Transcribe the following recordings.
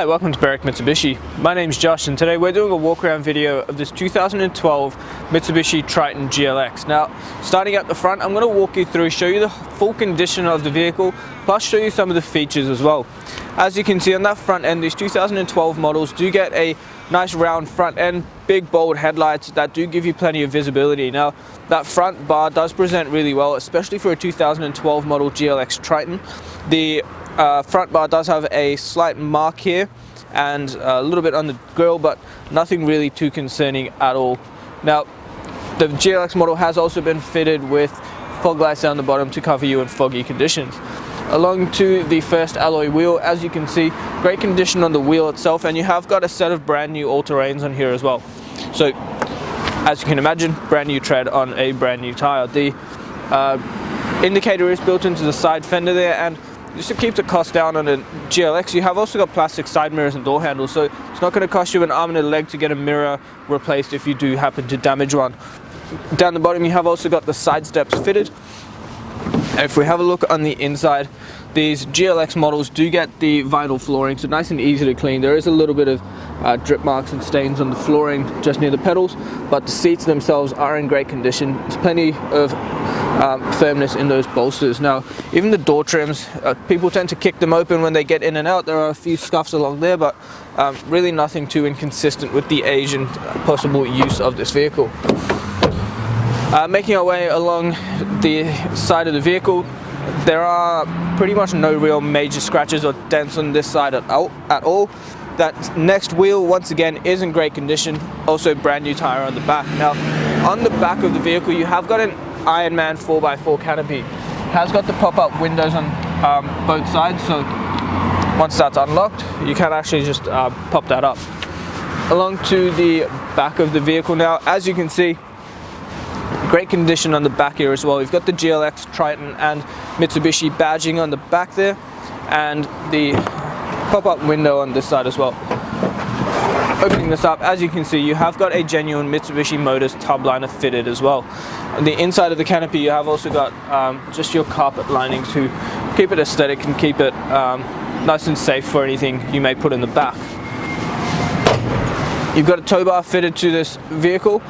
Hi, welcome to Barrack Mitsubishi. My name's Josh and today we're doing a walk around video of this 2012 Mitsubishi Triton GLX. Now, starting at the front, I'm going to walk you through, show you the full condition of the vehicle, plus show you some of the features as well. As you can see on that front end, these 2012 models do get a nice round front end, big bold headlights that do give you plenty of visibility. Now, that front bar does present really well, especially for a 2012 model GLX Triton. The front bar does have a slight mark here and a little bit on the grille, but nothing really too concerning at all. Now, the GLX model has also been fitted with fog lights down the bottom to cover you in foggy conditions. Along to the first alloy wheel, as you can see, great condition on the wheel itself, and you have got a set of brand new all-terrains on here as well. So, as you can imagine, brand new tread on a brand new tire. The indicator is built into the side fender there, and just to keep the cost down on a GLX, you have also got plastic side mirrors and door handles, so it's not going to cost you an arm and a leg to get a mirror replaced if you do happen to damage one. Down the bottom you have also got the side steps fitted. If we have a look on the inside, these GLX models do get the vinyl flooring, so nice and easy to clean. There is a little bit of drip marks and stains on the flooring just near the pedals, but the seats themselves are in great condition. There's plenty of firmness in those bolsters. Now, even the door trims, people tend to kick them open when they get in and out. There are a few scuffs along there, but really nothing too inconsistent with the age and possible use of this vehicle. Making our way along the side of the vehicle, there are pretty much no real major scratches or dents on this side at all. That next wheel, once again, is in great condition. Also brand new tire on the back. Now, on the back of the vehicle, you have got an IRONMAN 4x4 canopy. It has got the pop-up windows on both sides, so once that's unlocked, you can actually just pop that up. Along to the back of the vehicle now, as you can see, great condition on the back here as well. You've got the GLX, Triton and Mitsubishi badging on the back there, and the pop-up window on this side as well. Opening this up, as you can see, you have got a genuine Mitsubishi Motors tub liner fitted as well. On the inside of the canopy, you have also got just your carpet lining to keep it aesthetic and keep it nice and safe for anything you may put in the back. You've got a tow bar fitted to this vehicle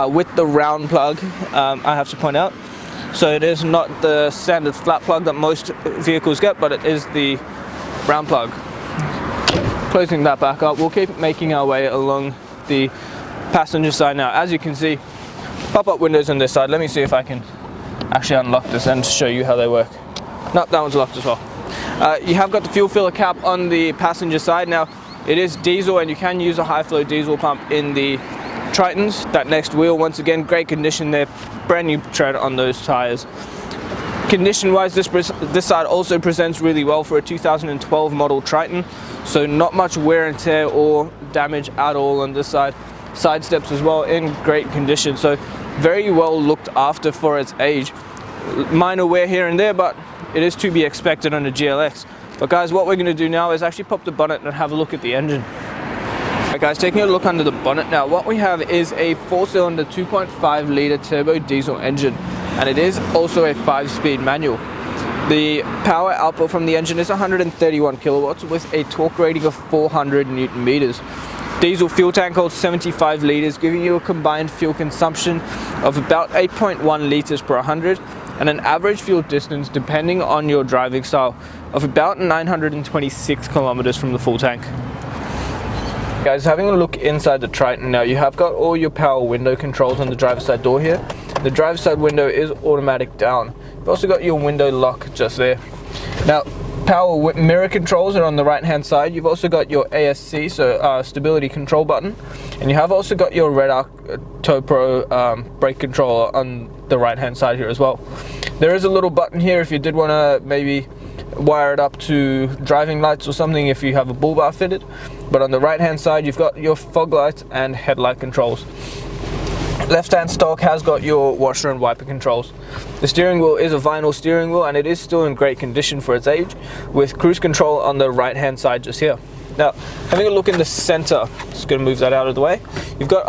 with the round plug, I have to point out. So it is not the standard flat plug that most vehicles get, but it is the round plug. Closing that back up, we'll keep making our way along the passenger side now. As you can see, pop-up windows on this side. Let me see if I can actually unlock this and show you how they work. No, that one's locked as well. You have got the fuel filler cap on the passenger side. Now, it is diesel and you can use a high-flow diesel pump in the Tritons. That next wheel, once again, great condition there, brand new tread on those tires. Condition-wise, this side also presents really well for a 2012 model Triton, so not much wear and tear or damage at all on this side. Side steps as well in great condition, so very well looked after for its age. Minor wear here and there, but it is to be expected on a GLX. But guys, what we're going to do now is actually pop the bonnet and have a look at the engine. Alright guys, taking a look under the bonnet now, what we have is a 4-cylinder 2.5 litre turbo diesel engine, and it is also a 5-speed manual. The power output from the engine is 131 kilowatts with a torque rating of 400 Newton meters. Diesel fuel tank holds 75 litres, giving you a combined fuel consumption of about 8.1 litres per 100, and an average fuel distance, depending on your driving style, of about 926 kilometers from the full tank. Guys, having a look inside the Triton now, you have got all your power window controls on the driver's side door here. The driver's side window is automatic down. You've also got your window lock just there. Now, power mirror controls are on the right hand side. You've also got your ASC, so stability control button, and you have also got your REDARC Tow Pro brake controller on the right hand side here as well. There is a little button here if you did want to maybe wire it up to driving lights or something if you have a bull bar fitted, but on the right hand side you've got your fog lights and headlight controls. Left hand stalk has got your washer and wiper controls. The steering wheel is a vinyl steering wheel and it is still in great condition for its age, with cruise control on the right hand side just here. Now, having a look in the center, just going to move that out of the way. You've got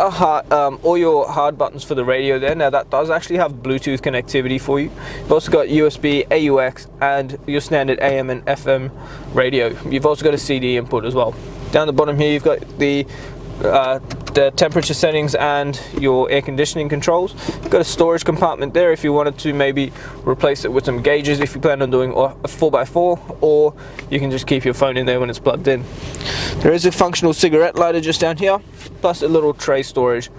all your hard buttons for the radio there. Now that does actually have Bluetooth connectivity for you. You've also got USB, AUX, and your standard AM and FM radio. You've also got a CD input as well. Down the bottom here, you've got the temperature settings and your air conditioning controls. You've got a storage compartment there if you wanted to maybe replace it with some gauges if you plan on doing a 4x4, or you can just keep your phone in there when it's plugged in. There is a functional cigarette lighter just down here, plus a little tray storage.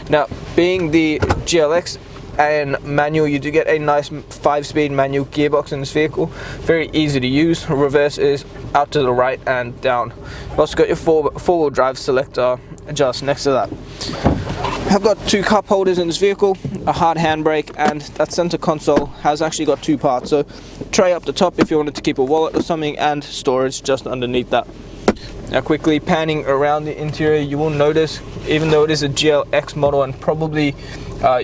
Now, being the GLX and manual, you do get a nice 5-speed manual gearbox in this vehicle. Very easy to use. Reverse is out to the right and down. You've also got your four-wheel drive selector just next to that. I've got 2 cup holders in this vehicle, a hard handbrake, and that center console has actually got 2 parts. So tray up the top if you wanted to keep a wallet or something, and storage just underneath that. Now, quickly panning around the interior, you will notice, even though it is a GLX model and probably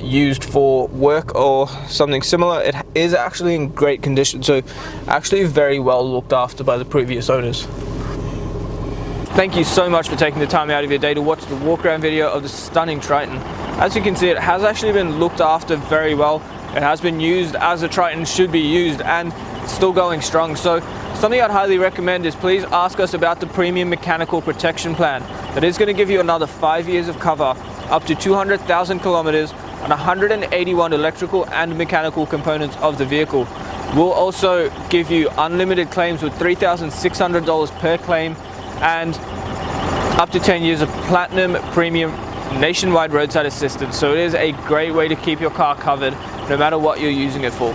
used for work or something similar, it is actually in great condition, so actually very well looked after by the previous owners. Thank you so much for taking the time out of your day to watch the walk around video of the stunning Triton. As you can see, it has actually been looked after very well. It has been used as a Triton should be used, and still going strong. So something I'd highly recommend is please ask us about the premium mechanical protection plan. That is going to give you another 5 years of cover, up to 200,000 kilometers, and 181 electrical and mechanical components of the vehicle. We'll also give you unlimited claims with $3,600 per claim, and up to 10 years of platinum premium nationwide roadside assistance. So it is a great way to keep your car covered no matter what you're using it for.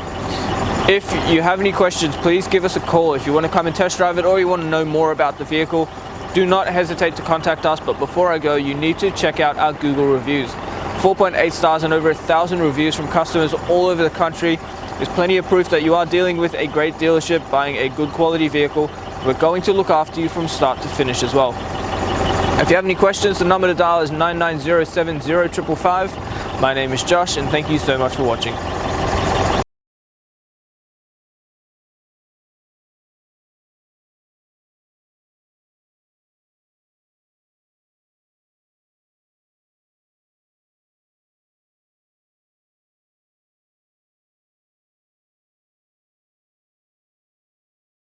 If you have any questions, please give us a call. If you want to come and test drive it, or you want to know more about the vehicle, do not hesitate to contact us. But before I go, you need to check out our Google reviews. 4.8 stars and over 1,000 reviews from customers all over the country. There's plenty of proof that you are dealing with a great dealership, buying a good quality vehicle. We're going to look after you from start to finish as well. If you have any questions, the number to dial is 990-70-555. My name is Josh, and thank you so much for watching.